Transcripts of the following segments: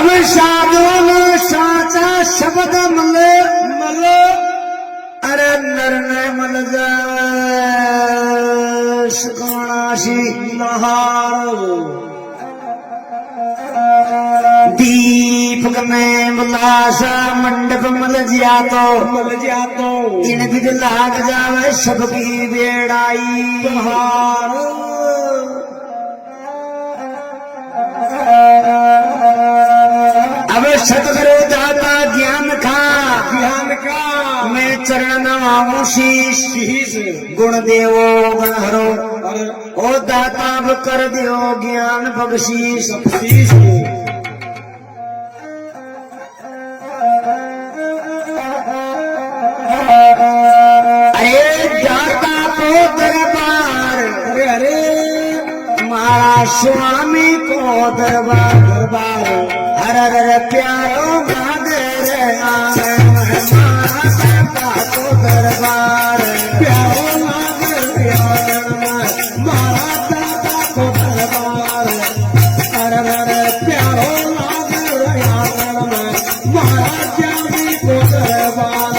अब साधुन साचा शब्द मल मल अरे निर्णय मल जाशी नहार दीपक में मुलासा मंडप मल जिया तो इनकी जो लाग जावे सबकी बेड़ाई बहार अब सतगुरु दाता ज्ञान का मैं चरण नवाऊं शीश गुण देवो गण हरो ओ दाता अब कर दियो ज्ञान बख्शीश अरे दाता को दरबार अरे मारा स्वामी को दरबार हर हर प्यारो मादर माता को दरबार प्यारो मादर मारा दाता को दरबार हर हर प्यारो मादर मारा स्वामी को दरबार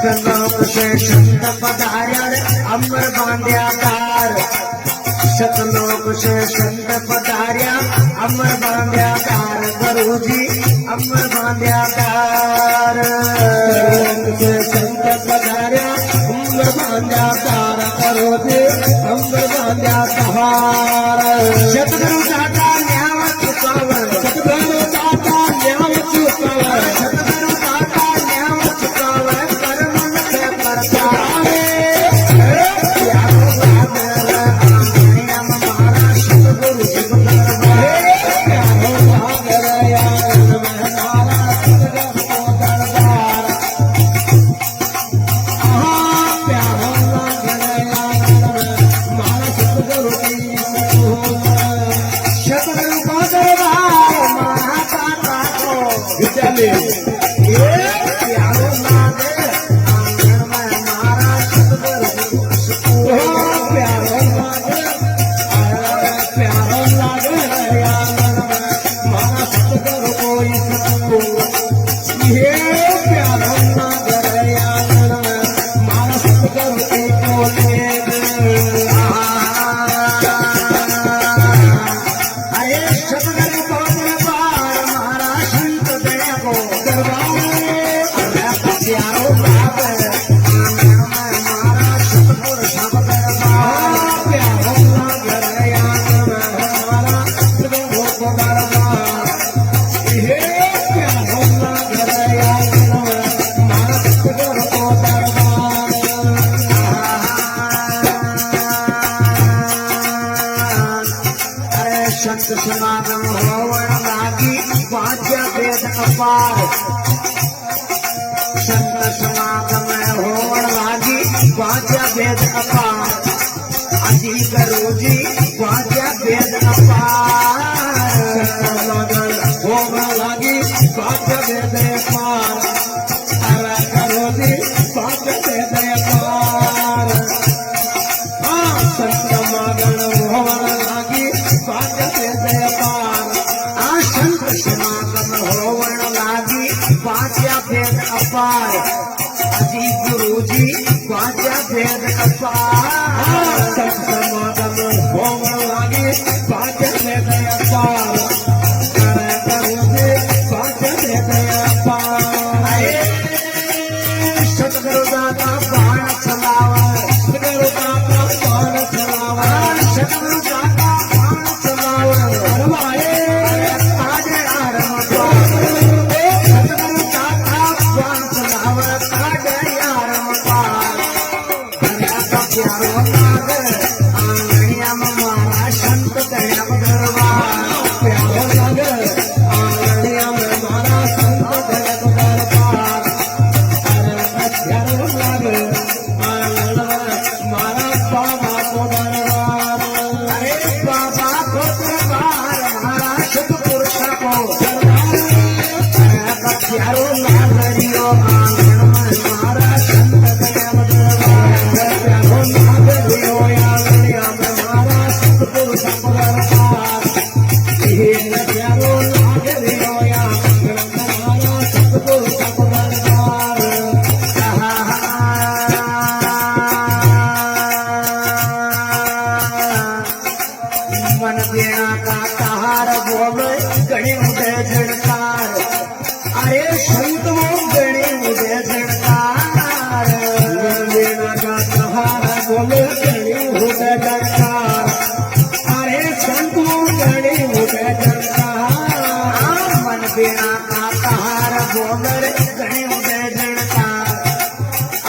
संत पधार्या अमर बांध्याकार सतलोक से संत पधार्या अमर बांध्याकार गुरुजी अमर बांध्याकार से संत पधार्या अमर बांध्याकार गुरुजी अमर बांध्याकार सतगुरु दाता न्याव चुकावर सतगुरु दाता न्याव चुकावर सतगुरु दाता न्याव चुकावर संत समागम होवन लागी वाद्य वेद अपार संत समागम होवन लागी वाद्य वेद अपार अजी गुरुजी वाद्य वेद अपार समागम होवन लागी वाद्य वेद अपार अरे गुरुजी वाद्य वेद अपार संत समागम होवन लागी वाद्य वेद अपार संत समागम होवन लागी वाद्य वेद अपार अजी गुरुजी वाद्य वेद अपार संत समागम होवन लागी वाद्य वेद अपार गुरुजी वाद्य वेद अपार सतगुरु दाता बाण चलावा सतगुरु दाता बाण चलावा मन देना का कहार बोल गणे उदय झड़कार अरे संत वो गणे उदय झड़कार मन देना का कहार बोल गणे उदय झड़कार अरे संत वो गणे उदय झड़कार मन देना का कहार बोल गणे उदय झड़कार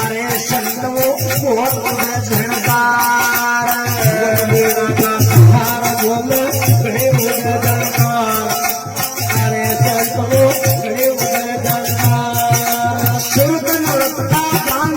अरे संत वो बहुत उदय झड़कार मन देना का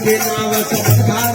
के नाव चमत्कार